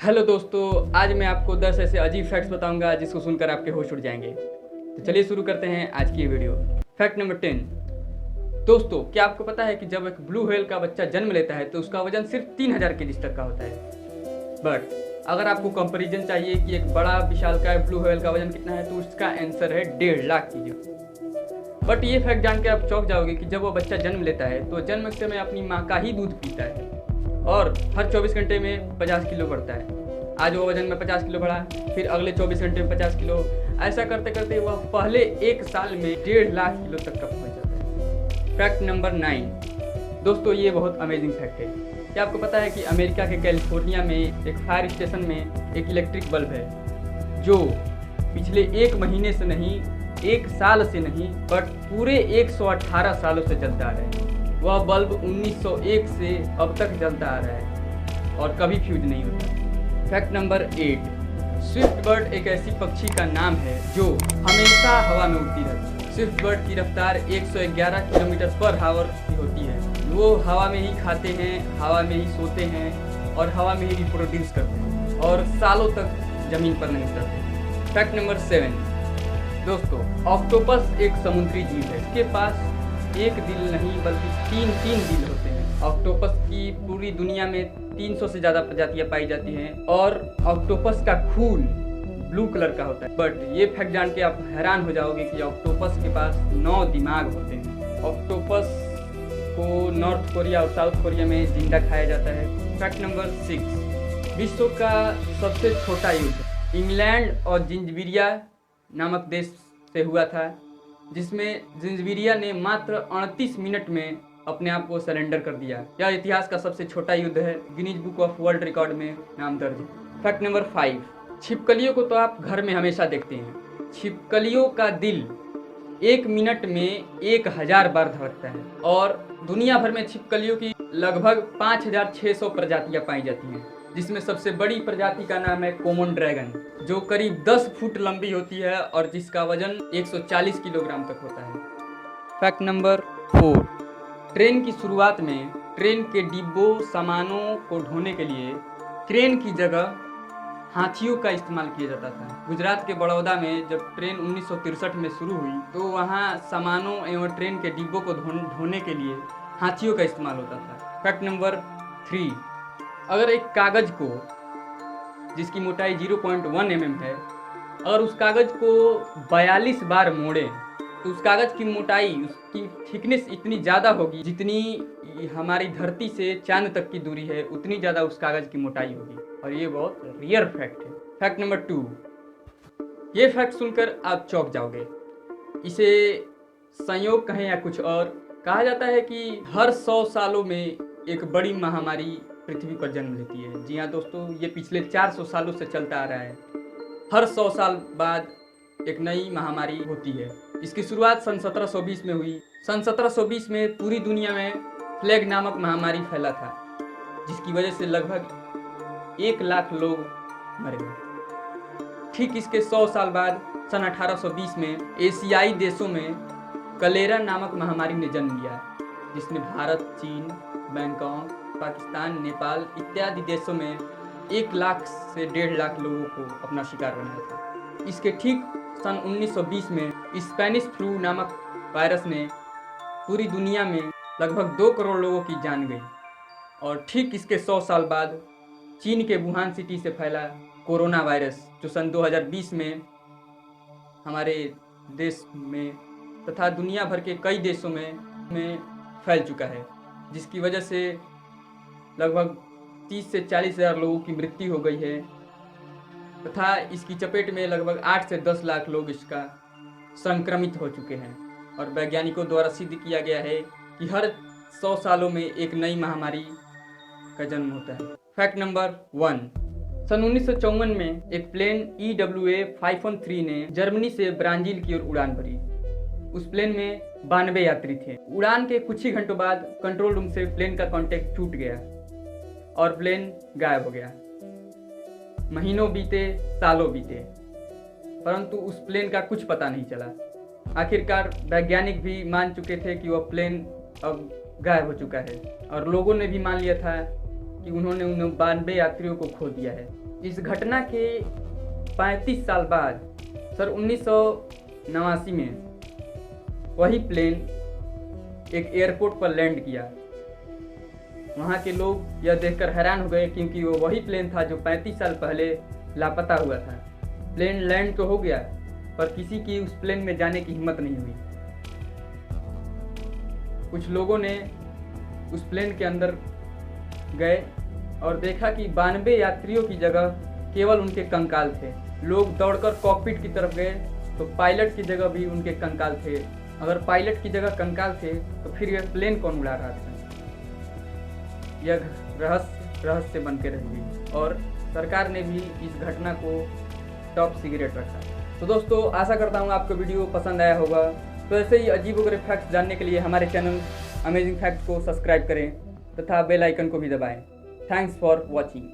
Hello दोस्तों, आज मैं आपको 10 ऐसे अजीब फैक्ट्स बताऊंगा जिसको सुनकर आपके होश उड़ जाएंगे। तो चलिए शुरू करते हैं आज की ये वीडियो। Fact number 10। दोस्तों, क्या आपको पता है कि जब एक ब्लू व्हेल का बच्चा जन्म लेता है तो उसका वजन सिर्फ 3000 केजी तक का होता है। बट अगर आपको कंपैरिजन चाहिए कि एक बड़ा विशालकाय ब्लू व्हेल का वजन कितना है तो उसका आंसर है 1.5 लाख केजी। बट ये फैक्ट जान के आप चौंक जाओगे कि जब वो बच्चा जन्म लेता है तो जन्म के समय अपनी माँ का ही दूध पीता है और हर 24 घंटे में 50 किलो बढ़ता है। आज वो वजन में 50 किलो बढ़ा, फिर अगले 24 घंटे में 50 किलो, ऐसा करते करते वह पहले एक साल में 1.5 लाख किलो तक का पहुंच जाता है। Fact number 9। दोस्तों, ये बहुत अमेजिंग फैक्ट है। क्या आपको पता है कि अमेरिका के कैलिफोर्निया में एक फायर स्टेशन में एक इलेक्ट्रिक बल्ब है जो पिछले 1 महीने से नहीं, 1 साल से नहीं, बट पूरे 118 सालों से चलता आ रहा है। वह बल्ब 1901 से अब तक जलता आ रहा है और कभी फ्यूज नहीं होता। Fact number 8। स्विफ्ट बर्ड एक ऐसी पक्षी का नाम है जो हमेशा हवा में उड़ती रहती है। स्विफ्ट बर्ड की रफ्तार 111 किलोमीटर पर आवर की होती है। वो हवा में ही खाते हैं, हवा में ही सोते हैं और हवा में ही रिप्रोड्यूस करते हैं और सालों तक जमीन पर नहीं उतरते। Fact number 7। दोस्तों, ऑक्टोपस एक समुद्री जीव है। इसके पास एक दिल नहीं बल्कि 3 दिल होते हैं। ऑक्टोपस की पूरी दुनिया में 300 से ज़्यादा प्रजातियां पाई जाती हैं और ऑक्टोपस का खून ब्लू कलर का होता है। बट ये फैक्ट जान के आप हैरान हो जाओगे कि ऑक्टोपस के पास 9 दिमाग होते हैं। ऑक्टोपस को नॉर्थ कोरिया और साउथ कोरिया में जिंदा खाया जाता है। Fact number 6। विश्व का सबसे छोटा युद्ध इंग्लैंड और जिंजबीरिया नामक देश से हुआ था, जिसमें जिंजबीरिया ने मात्र 38 मिनट में अपने आप को सरेंडर कर दिया। यह इतिहास का सबसे छोटा युद्ध है। Guinness book of world record में नाम दर्ज है। Fact number 5। छिपकलियों को तो आप घर में हमेशा देखते हैं। छिपकलियों का दिल 1 मिनट में 1000 बार धड़कता है और दुनिया भर में छिपकलियों की लगभग 5600 प्रजातियां पाई जाती हैं, जिसमें सबसे बड़ी प्रजाति का नाम है कॉमन ड्रैगन, जो करीब 10 फुट लंबी होती है और जिसका वजन 140 किलोग्राम तक होता है। Fact number 4। ट्रेन की शुरुआत में ट्रेन के डिब्बों सामानों को ढोने के लिए ट्रेन की जगह हाथियों का इस्तेमाल किया जाता था। गुजरात के बड़ौदा में जब ट्रेन 1963 में शुरू हुई तो वहाँ सामानों एवं ट्रेन के डिब्बों को ढोने के लिए हाथियों का इस्तेमाल होता था। Fact number 3। अगर एक कागज को, जिसकी मोटाई 0.1 mm है, अगर उस कागज को 42 बार मोड़ें तो उस कागज की मोटाई, उसकी थिकनेस इतनी ज़्यादा होगी जितनी हमारी धरती से चांद तक की दूरी है, उतनी ज़्यादा उस कागज की मोटाई होगी। और ये बहुत रियर फैक्ट है। Fact number 2। ये फैक्ट सुनकर आप चौंक जाओगे। इसे संयोग कहें या कुछ और, कहा जाता है कि हर 100 सालों में एक बड़ी महामारी पृथ्वी पर जन्म लेती है। जी हाँ दोस्तों, ये पिछले 400 सालों से चलता आ रहा है। हर 100 साल बाद एक नई महामारी होती है। इसकी शुरुआत सन 1720 में हुई। सन 1720 में पूरी दुनिया में प्लेग नामक महामारी फैला था, जिसकी वजह से लगभग 1 लाख लोग मरे। ठीक इसके 100 साल बाद सन 1820 में एशियाई देशों में कलेरा नामक महामारी ने जन्म लिया, जिसने भारत, चीन, बैंकॉक, पाकिस्तान, नेपाल इत्यादि देशों में 1 लाख से 1.5 लाख लोगों को अपना शिकार बनाया था। इसके ठीक सन 1920 में स्पेनिश फ्लू नामक वायरस ने पूरी दुनिया में लगभग 2 करोड़ लोगों की जान गई। और ठीक इसके 100 साल बाद चीन के वुहान सिटी से फैला कोरोना वायरस, जो सन 2020 में हमारे देश में तथा दुनिया भर के कई देशों में फैल चुका है, जिसकी वजह से लगभग 30 से 40 हज़ार लोगों की मृत्यु हो गई है तथा इसकी चपेट में लगभग 8 से 10 लाख लोग इसका संक्रमित हो चुके हैं। और वैज्ञानिकों द्वारा सिद्ध किया गया है कि हर 100 सालों में एक नई महामारी का जन्म होता है। Fact number 1। सन 1954 में एक प्लेन EWA 513 ने जर्मनी से ब्राज़ील की ओर उड़ान भरी। उस प्लेन में 92 यात्री थे। उड़ान के कुछ ही घंटों बाद कंट्रोल रूम से प्लेन का कांटेक्ट टूट गया और प्लेन गायब हो गया। महीनों बीते, सालों बीते, परंतु उस प्लेन का कुछ पता नहीं चला। आखिरकार वैज्ञानिक भी मान चुके थे कि वह प्लेन अब गायब हो चुका है और लोगों ने भी मान लिया था कि उन्होंने उन 92 यात्रियों को खो दिया है। इस घटना के 35 साल बाद सर 1989 में वही प्लेन एक एयरपोर्ट पर लैंड किया। वहाँ के लोग यह देखकर हैरान हो गए क्योंकि वो वही प्लेन था जो 35 साल पहले लापता हुआ था। प्लेन लैंड तो हो गया पर किसी की उस प्लेन में जाने की हिम्मत नहीं हुई। कुछ लोगों ने उस प्लेन के अंदर गए और देखा कि 92 यात्रियों की जगह केवल उनके कंकाल थे। लोग दौड़कर कॉकपिट की तरफ गए तो पायलट की जगह भी उनके कंकाल थे। अगर पायलट की जगह कंकाल थे तो फिर यह प्लेन कौन उड़ा रहा था? यह रहस्य बन के रह गई और सरकार ने भी इस घटना को टॉप सीक्रेट रखा। तो दोस्तों आशा करता हूँ आपको वीडियो पसंद आया होगा। तो ऐसे ही अजीबोगरीब फैक्ट्स जानने के लिए हमारे चैनल अमेजिंग फैक्ट्स को सब्सक्राइब करें तथा बेल आइकन को भी दबाएं। Thanks for watching.